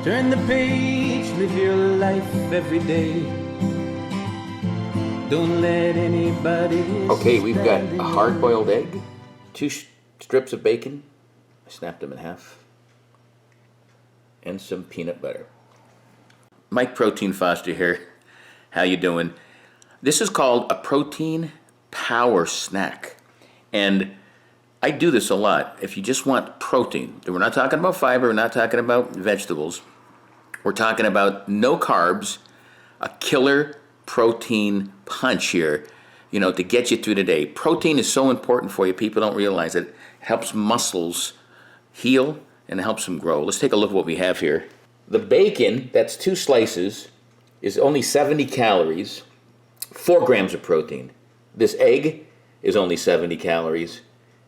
Turn the page, live your life every day. Don't let anybody. Okay, we've got a hard-boiled egg, 2 strips of bacon, I snapped them in half, and some peanut butter. Mike Protein Foster here. How you doing? This is called a protein power snack. And I do this a lot. If you just want protein, we're not talking about fiber, we're not talking about vegetables. We're talking about no carbs, a killer protein punch here, to get you through the day. Protein is so important for you. People don't realize it. It helps muscles heal and it helps them grow. Let's take a look at what we have here. The bacon, that's 2 slices, is only 70 calories, 4 grams of protein. This egg is only 70 calories,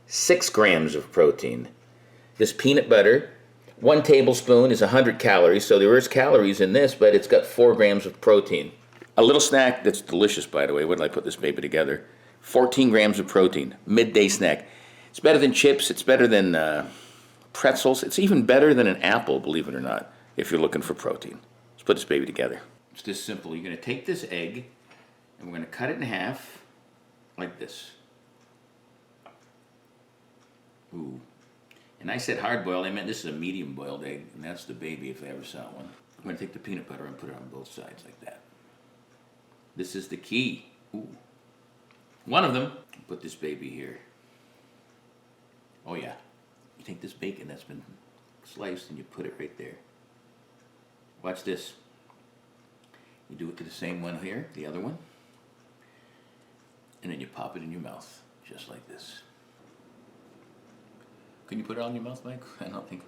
6 grams of protein. This peanut butter, 1 tablespoon is 100 calories, so there is calories in this, but it's got 4 grams of protein. A little snack that's delicious, by the way. When I put this baby together, 14 grams of protein, midday snack. It's better than chips, it's better than pretzels, it's even better than an apple, believe it or not, if you're looking for protein. Let's put this baby together. It's this simple. You're gonna take this egg, and we're gonna cut it in half, like this. Ooh. And I said hard-boiled, I meant this is a medium-boiled egg, and that's the baby if I ever saw one. I'm going to take the peanut butter and put it on both sides like that. This is the key. Ooh. One of them. Put this baby here. Oh yeah. You take this bacon that's been sliced and you put it right there. Watch this. You do it to the same one here, the other one. And then you pop it in your mouth, just like this. Can you put it on your mouth, Mike? I don't think.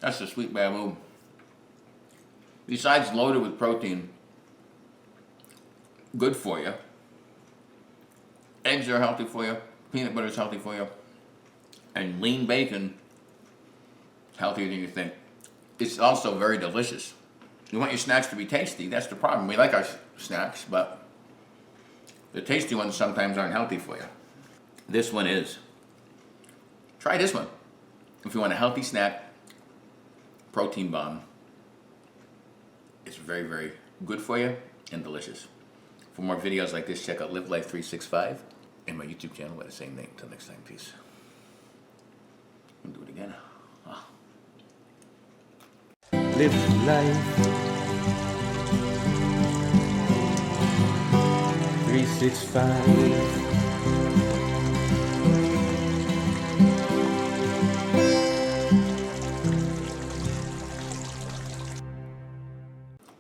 That's the sweet babu. Besides loaded with protein, good for you. Eggs are healthy for you. Peanut butter is healthy for you. And lean bacon is healthier than you think. It's also very delicious. You want your snacks to be tasty. That's the problem. We like our snacks, but the tasty ones sometimes aren't healthy for you. This one is. Try this one. If you want a healthy snack, protein bomb. It's very, very good for you and delicious. For more videos like this, check out Live Life 365 and my YouTube channel by the same name. Until next time, peace. I'll do it again. Live life 365.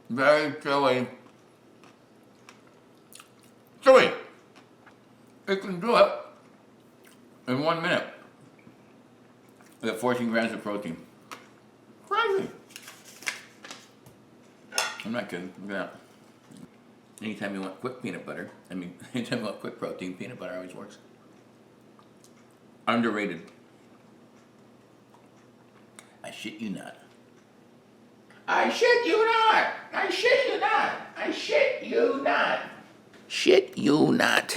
Very chewy. Chewy! It can do it in 1 minute. We got 14 grams of protein. Crazy! I'm not kidding. Look at that. Anytime you want quick peanut butter, anytime you want quick protein, peanut butter always works. Underrated. I shit you not. I shit you not! I shit you not! I shit you not! Shit you not.